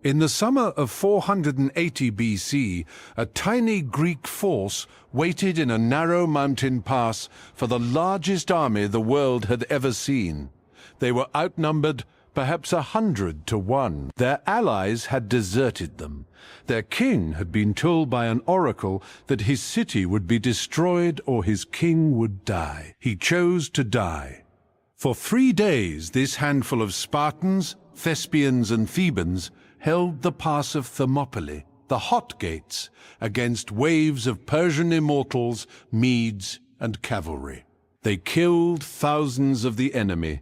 In the summer of 480 BC, a tiny Greek force waited in a narrow mountain pass for the largest army the world had ever seen. They were outnumbered perhaps 100 to 1. Their allies had deserted them. Their king had been told by an oracle that his city would be destroyed or his king would die. He chose to die. For 3 days, this handful of Spartans, Thespians and Thebans held the pass of Thermopylae, the hot gates, against waves of Persian immortals, Medes and cavalry. They killed thousands of the enemy,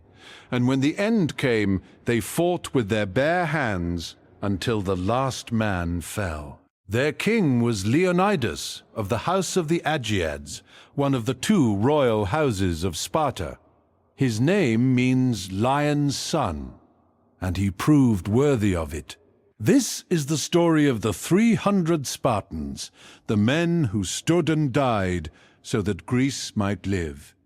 and when the end came, they fought with their bare hands until the last man fell. Their king was Leonidas of the house of the Agiads, one of the 2 royal houses of Sparta. His name means lion's son, and he proved worthy of it. This is the story of the 300 Spartans, the men who stood and died so that Greece might live.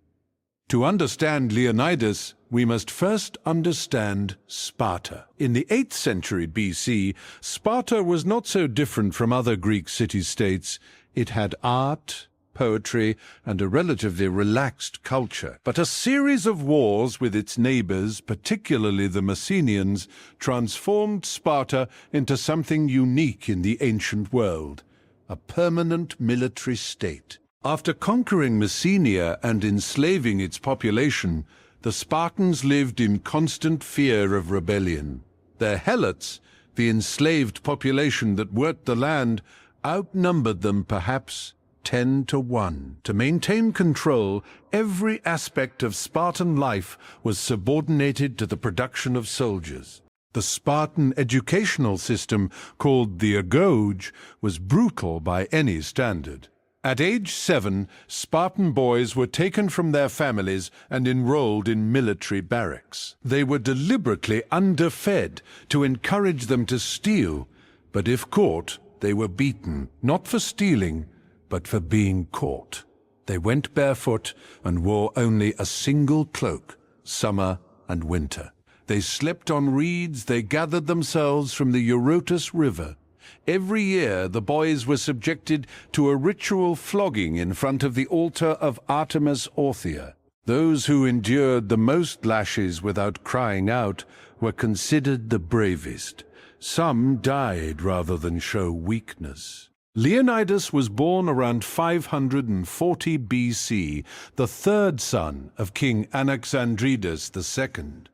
To understand Leonidas, we must first understand Sparta. In the 8th century BC, Sparta was not so different from other Greek city-states. It had art, poetry, and a relatively relaxed culture. But a series of wars with its neighbors, particularly the Messenians, transformed Sparta into something unique in the ancient world, a permanent military state. After conquering Messenia and enslaving its population, the Spartans lived in constant fear of rebellion. Their helots, the enslaved population that worked the land, outnumbered them perhaps 10 to 1. To maintain control, every aspect of Spartan life was subordinated to the production of soldiers. The Spartan educational system, called the Agiads, was brutal by any standard. At age 7, Spartan boys were taken from their families and enrolled in military barracks. They were deliberately underfed to encourage them to steal, but if caught, they were beaten, not for stealing, but for being caught. They went barefoot and wore only a single cloak, summer and winter. They slept on reeds they gathered themselves from the Eurotas River. Every year the boys were subjected to a ritual flogging in front of the altar of Artemis Orthia. Those who endured the most lashes without crying out were considered the bravest. Some died rather than show weakness. Leonidas was born around 540 BC, the 3rd son of King Anaxandridas II.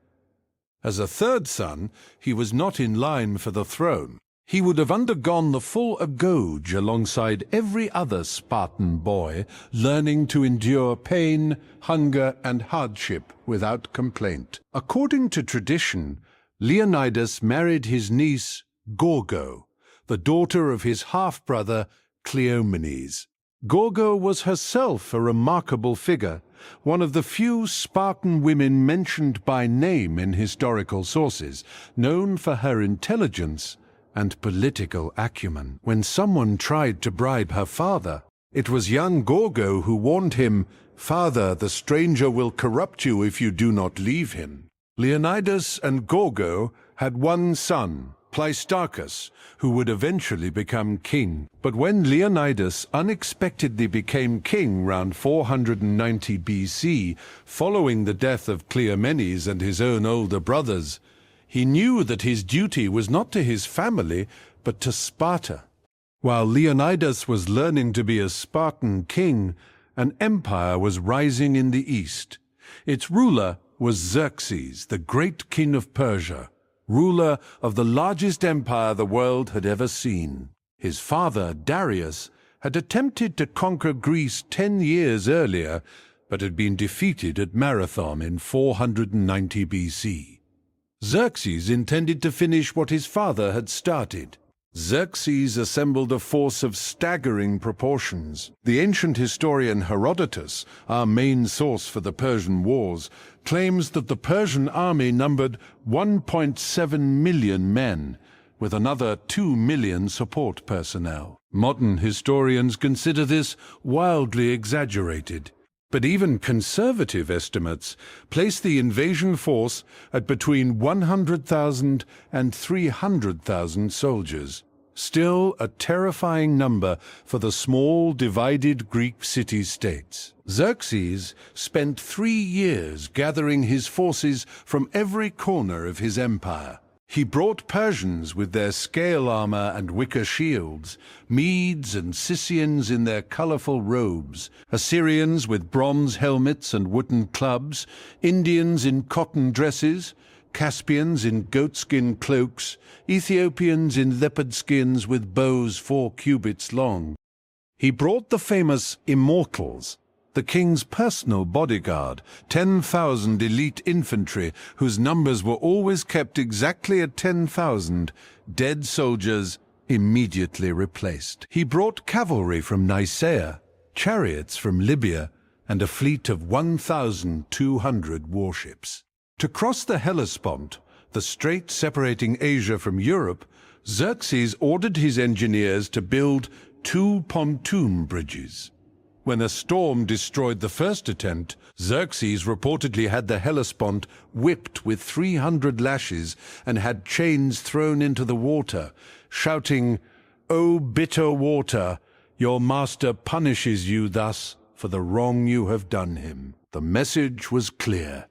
As a 3rd son, he was not in line for the throne. He would have undergone the full Agiads alongside every other Spartan boy, learning to endure pain, hunger, and hardship without complaint. According to tradition, Leonidas married his niece Gorgo, the daughter of his half-brother Cleomenes. Gorgo was herself a remarkable figure, one of the few Spartan women mentioned by name in historical sources, known for her intelligence and political acumen. When someone tried to bribe her father, it was young Gorgo who warned him, "Father, the stranger will corrupt you if you do not leave him." Leonidas and Gorgo had one son, Pleistarchus, who would eventually become king. But when Leonidas unexpectedly became king round 490 BC, following the death of Cleomenes and his own older brothers, he knew that his duty was not to his family, but to Sparta. While Leonidas was learning to be a Spartan king, an empire was rising in the east. Its ruler was Xerxes, the great king of Persia, ruler of the largest empire the world had ever seen. His father, Darius, had attempted to conquer Greece 10 years earlier, but had been defeated at Marathon in 490 BC. Xerxes intended to finish what his father had started. Xerxes assembled a force of staggering proportions. The ancient historian Herodotus, our main source for the Persian Wars, claims that the Persian army numbered 1.7 million men, with another 2 million support personnel. Modern historians consider this wildly exaggerated. But even conservative estimates place the invasion force at between 100,000 and 300,000 soldiers. Still a terrifying number for the small, divided Greek city-states. Xerxes spent 3 years gathering his forces from every corner of his empire. He brought Persians with their scale armor and wicker shields, Medes and Scythians in their colorful robes, Assyrians with bronze helmets and wooden clubs, Indians in cotton dresses, Caspians in goatskin cloaks, Ethiopians in leopard skins with bows 4 cubits long. He brought the famous immortals, the king's personal bodyguard, 10,000 elite infantry whose numbers were always kept exactly at 10,000, dead soldiers immediately replaced. He brought cavalry from Nicaea, chariots from Libya, and a fleet of 1,200 warships. To cross the Hellespont, the strait separating Asia from Europe, Xerxes ordered his engineers to build 2 pontoon bridges. When a storm destroyed the first attempt, Xerxes reportedly had the Hellespont whipped with 300 lashes and had chains thrown into the water, shouting, "O bitter water, your master punishes you thus for the wrong you have done him." The message was clear.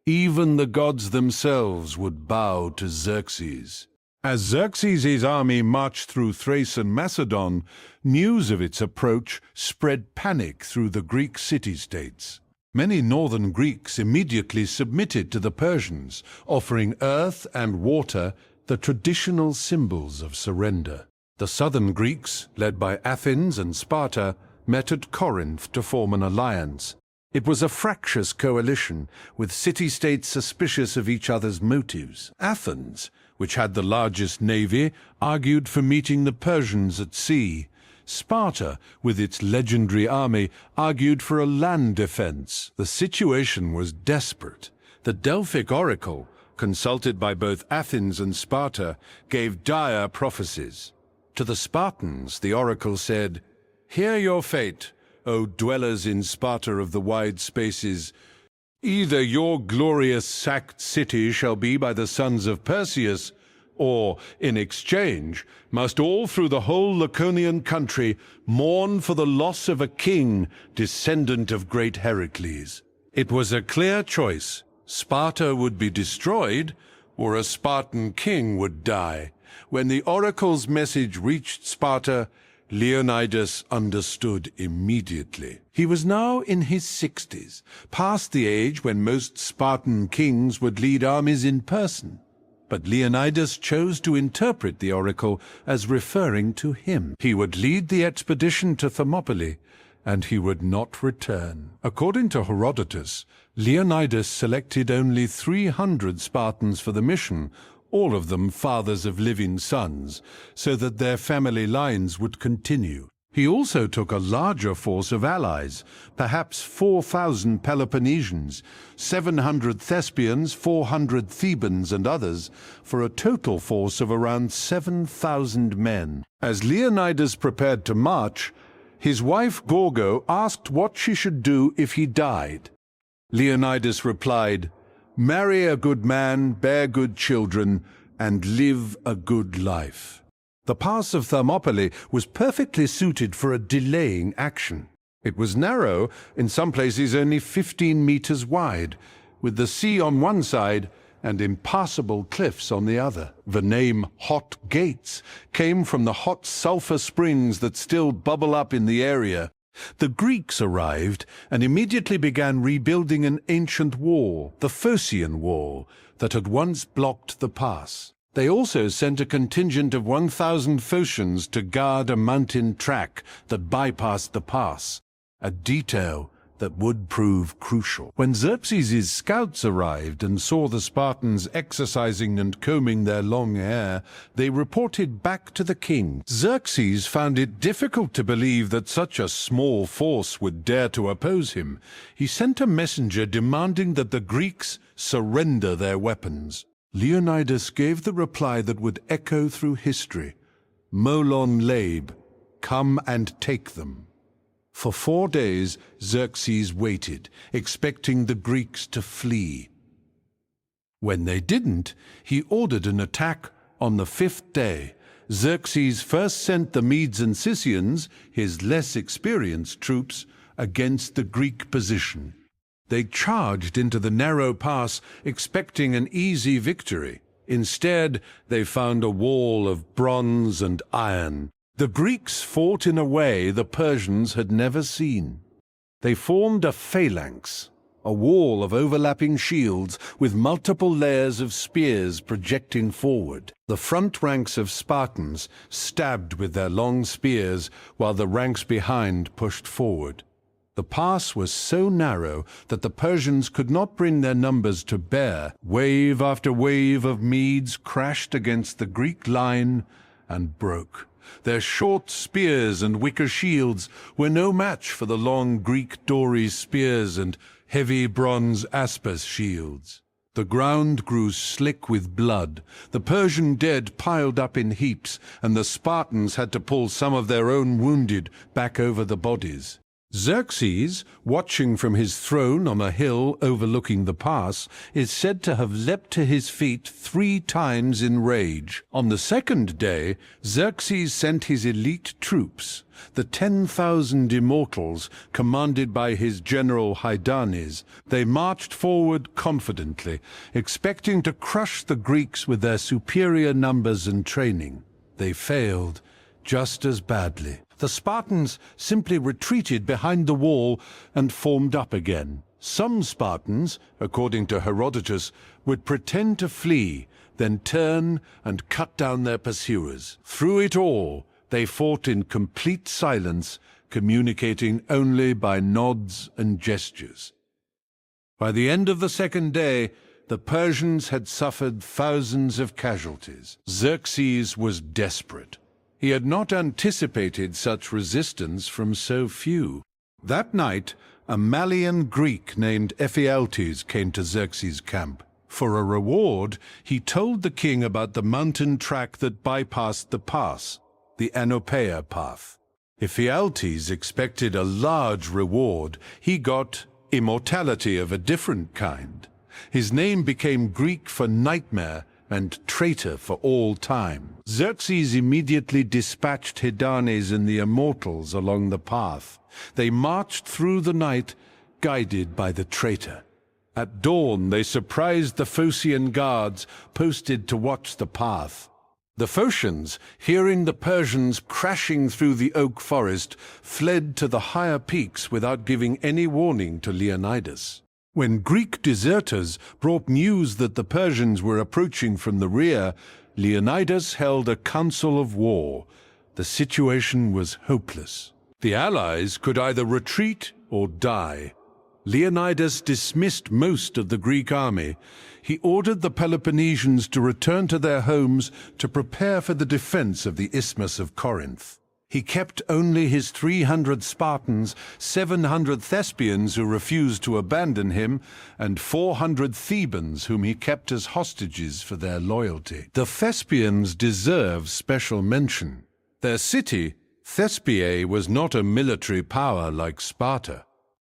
Even the gods themselves would bow to Xerxes. As Xerxes' army marched through Thrace and Macedon, news of its approach spread panic through the Greek city-states. Many northern Greeks immediately submitted to the Persians, offering earth and water, the traditional symbols of surrender. The southern Greeks, led by Athens and Sparta, met at Corinth to form an alliance. It was a fractious coalition, with city-states suspicious of each other's motives. Athens, which had the largest navy, argued for meeting the Persians at sea. Sparta, with its legendary army, argued for a land defense. The situation was desperate. The Delphic oracle, consulted by both Athens and Sparta, gave dire prophecies. To the Spartans, the oracle said, "Hear your fate, O dwellers in Sparta of the wide spaces. Either your glorious sacked city shall be by the sons of Perseus, or, in exchange, must all through the whole Laconian country mourn for the loss of a king, descendant of great Heracles." It was a clear choice. Sparta would be destroyed, or a Spartan king would die. When the oracle's message reached Sparta, Leonidas understood immediately. He was now in his 60s, past the age when most Spartan kings would lead armies in person. But Leonidas chose to interpret the oracle as referring to him. He would lead the expedition to Thermopylae, and he would not return. According to Herodotus, Leonidas selected only 300 Spartans for the mission, all of them fathers of living sons, so that their family lines would continue. He also took a larger force of allies, perhaps 4,000 Peloponnesians, 700 Thespians, 400 Thebans and others, for a total force of around 7,000 men. As Leonidas prepared to march, his wife Gorgo asked what she should do if he died. Leonidas replied, "Marry a good man, bear good children, and live a good life." The pass of Thermopylae was perfectly suited for a delaying action. It was narrow, in some places only 15 meters wide, with the sea on one side and impassable cliffs on the other. The name Hot Gates came from the hot sulfur springs that still bubble up in the area. The Greeks arrived and immediately began rebuilding an ancient wall, the Phocian Wall, that had once blocked the pass. They also sent a contingent of 1,000 Phocians to guard a mountain track that bypassed the pass, a detail that would prove crucial. When Xerxes' scouts arrived and saw the Spartans exercising and combing their long hair, they reported back to the king. Xerxes found it difficult to believe that such a small force would dare to oppose him. He sent a messenger demanding that the Greeks surrender their weapons. Leonidas gave the reply that would echo through history: "Molon Labe, come and take them." For 4 days, Xerxes waited, expecting the Greeks to flee. When they didn't, he ordered an attack on the 5th day. Xerxes first sent the Medes and Scythians, his less experienced troops, against the Greek position. They charged into the narrow pass, expecting an easy victory. Instead, they found a wall of bronze and iron. The Greeks fought in a way the Persians had never seen. They formed a phalanx, a wall of overlapping shields with multiple layers of spears projecting forward. The front ranks of Spartans stabbed with their long spears, while the ranks behind pushed forward. The pass was so narrow that the Persians could not bring their numbers to bear. Wave after wave of Medes crashed against the Greek line and broke. Their short spears and wicker shields were no match for the long Greek dories spears and heavy bronze aspas shields. The ground grew slick with blood. The Persian dead piled up in heaps, and the Spartans had to pull some of their own wounded back over the bodies. Xerxes, watching from his throne on a hill overlooking the pass, is said to have leapt to his feet 3 times in rage. On the 2nd day, Xerxes sent his elite troops, the 10,000 immortals, commanded by his general Hydarnes. They marched forward confidently, expecting to crush the Greeks with their superior numbers and training. They failed just as badly. The Spartans simply retreated behind the wall and formed up again. Some Spartans, according to Herodotus, would pretend to flee, then turn and cut down their pursuers. Through it all, they fought in complete silence, communicating only by nods and gestures. By the end of the 2nd day, the Persians had suffered thousands of casualties. Xerxes was desperate. He had not anticipated such resistance from so few. That night, a Malian Greek named Ephialtes came to Xerxes' camp. For a reward, he told the king about the mountain track that bypassed the pass, the Anopeia path. Ephialtes expected a large reward. He got immortality of a different kind. His name became Greek for nightmare and traitor for all time. Xerxes immediately dispatched Hydarnes and the immortals along the path. They marched through the night, guided by the traitor. At dawn, they surprised the Phocian guards posted to watch the path. The Phocians, hearing the Persians crashing through the oak forest, fled to the higher peaks without giving any warning to Leonidas. When Greek deserters brought news that the Persians were approaching from the rear, Leonidas held a council of war. The situation was hopeless. The allies could either retreat or die. Leonidas dismissed most of the Greek army. He ordered the Peloponnesians to return to their homes to prepare for the defense of the Isthmus of Corinth. He kept only his 300 Spartans, 700 Thespians who refused to abandon him, and 400 Thebans whom he kept as hostages for their loyalty. The Thespians deserve special mention. Their city, Thespiae, was not a military power like Sparta.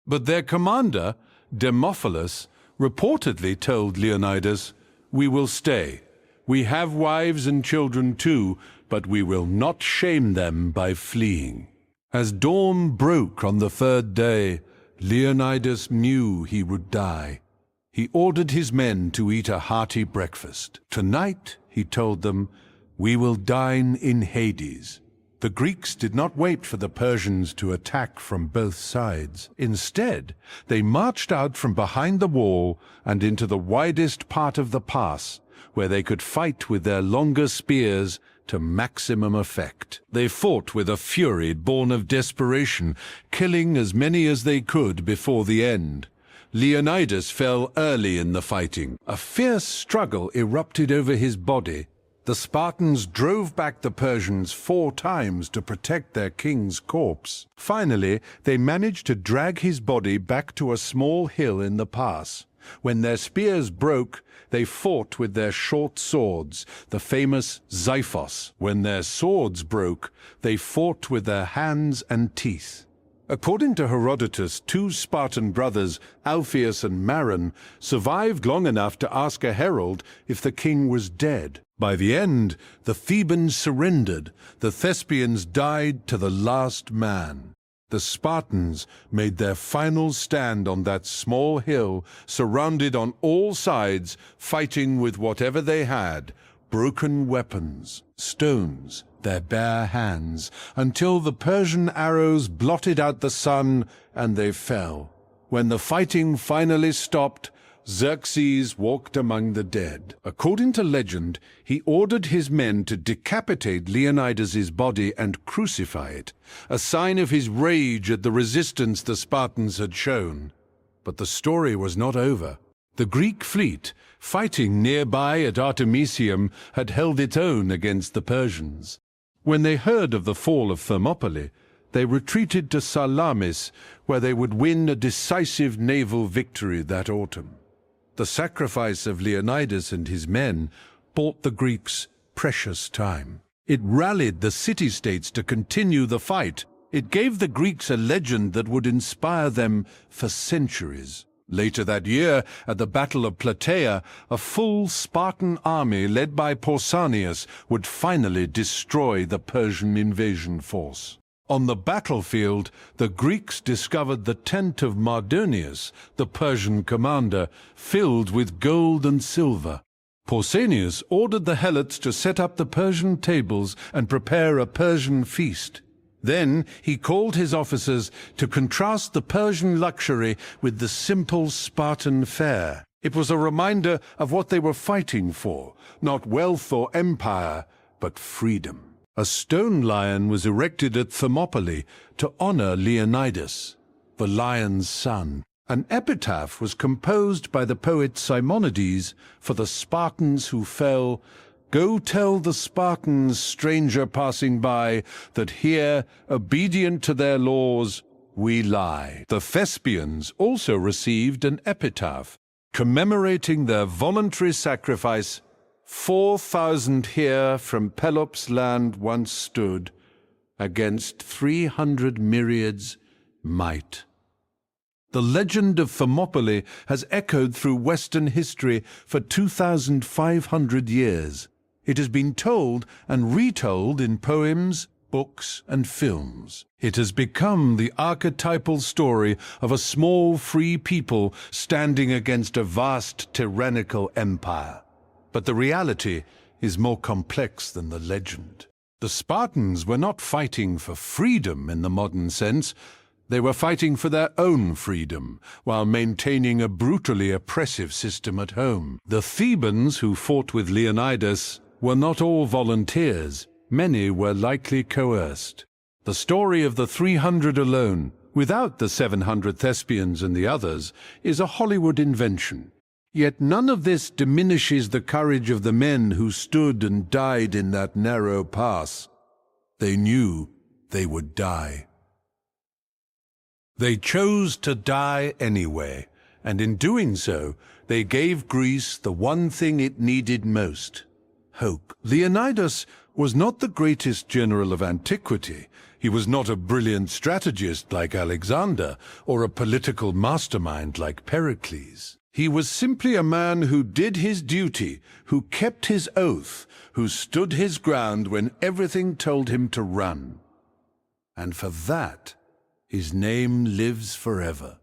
But their commander, Demophilus, reportedly told Leonidas, "We will stay. We have wives and children too, but we will not shame them by fleeing." As dawn broke on the 3rd day, Leonidas knew he would die. He ordered his men to eat a hearty breakfast. "Tonight," he told them, "we will dine in Hades." The Greeks did not wait for the Persians to attack from both sides. Instead, they marched out from behind the wall and into the widest part of the pass, where they could fight with their longer spears to maximum effect. They fought with a fury born of desperation, killing as many as they could before the end. Leonidas fell early in the fighting. A fierce struggle erupted over his body. The Spartans drove back the Persians 4 times to protect their king's corpse. Finally, they managed to drag his body back to a small hill in the pass. When their spears broke, they fought with their short swords, the famous xiphos. When their swords broke, they fought with their hands and teeth. According to Herodotus, two Spartan brothers, Alpheus and Maron, survived long enough to ask a herald if the king was dead. By the end, the Thebans surrendered. The Thespians died to the last man. The Spartans made their final stand on that small hill, surrounded on all sides, fighting with whatever they had, broken weapons, stones, their bare hands, until the Persian arrows blotted out the sun and they fell. When the fighting finally stopped, Xerxes walked among the dead. According to legend, he ordered his men to decapitate Leonidas's body and crucify it, a sign of his rage at the resistance the Spartans had shown. But the story was not over. The Greek fleet, fighting nearby at Artemisium, had held its own against the Persians. When they heard of the fall of Thermopylae, they retreated to Salamis, where they would win a decisive naval victory that autumn. The sacrifice of Leonidas and his men bought the Greeks precious time. It rallied the city-states to continue the fight. It gave the Greeks a legend that would inspire them for centuries. Later that year, at the Battle of Plataea, a full Spartan army led by Pausanias would finally destroy the Persian invasion force. On the battlefield, the Greeks discovered the tent of Mardonius, the Persian commander, filled with gold and silver. Pausanias ordered the Helots to set up the Persian tables and prepare a Persian feast. Then he called his officers to contrast the Persian luxury with the simple Spartan fare. It was a reminder of what they were fighting for, not wealth or empire, but freedom. A stone lion was erected at Thermopylae to honor Leonidas, the lion's son. An epitaph was composed by the poet Simonides for the Spartans who fell. Go tell the Spartans, stranger passing by, that here, obedient to their laws, we lie. The Thespians also received an epitaph commemorating their voluntary sacrifice. 4,000 here from Pelops' land once stood, against 300 myriads might. The legend of Thermopylae has echoed through Western history for 2,500 years. It has been told and retold in poems, books, and films. It has become the archetypal story of a small free people standing against a vast tyrannical empire. But the reality is more complex than the legend. The Spartans were not fighting for freedom in the modern sense. They were fighting for their own freedom, while maintaining a brutally oppressive system at home. The Thebans, who fought with Leonidas, were not all volunteers. Many were likely coerced. The story of the 300 alone, without the 700 Thespians and the others, is a Hollywood invention. Yet none of this diminishes the courage of the men who stood and died in that narrow pass. They knew they would die. They chose to die anyway, and in doing so, they gave Greece the one thing it needed most: hope. Leonidas was not the greatest general of antiquity. He was not a brilliant strategist like Alexander, or a political mastermind like Pericles. He was simply a man who did his duty, who kept his oath, who stood his ground when everything told him to run. And for that, his name lives forever.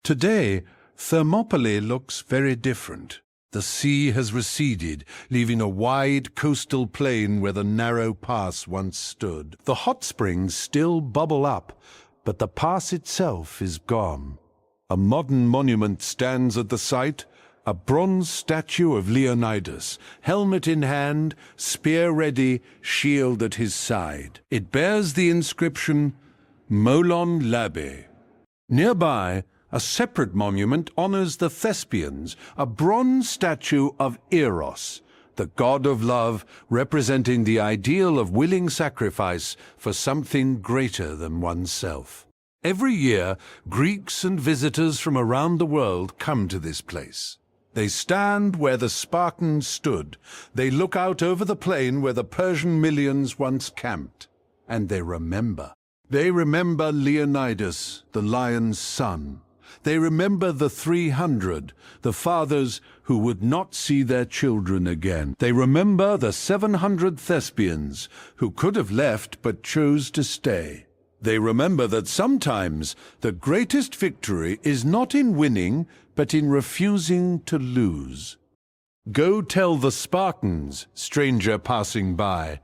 Today, Thermopylae looks very different. The sea has receded, leaving a wide coastal plain where the narrow pass once stood. The hot springs still bubble up, but the pass itself is gone. A modern monument stands at the site, a bronze statue of Leonidas, helmet in hand, spear ready, shield at his side. It bears the inscription, Molon Labe. Nearby, a separate monument honors the Thespians, a bronze statue of Eros, the god of love, representing the ideal of willing sacrifice for something greater than oneself. Every year, Greeks and visitors from around the world come to this place. They stand where the Spartans stood. They look out over the plain where the Persian millions once camped. And they remember. They remember Leonidas, the lion's son. They remember the 300, the fathers who would not see their children again. They remember the 700 Thespians, who could have left but chose to stay. They remember that sometimes the greatest victory is not in winning, but in refusing to lose. Go tell the Spartans, stranger passing by.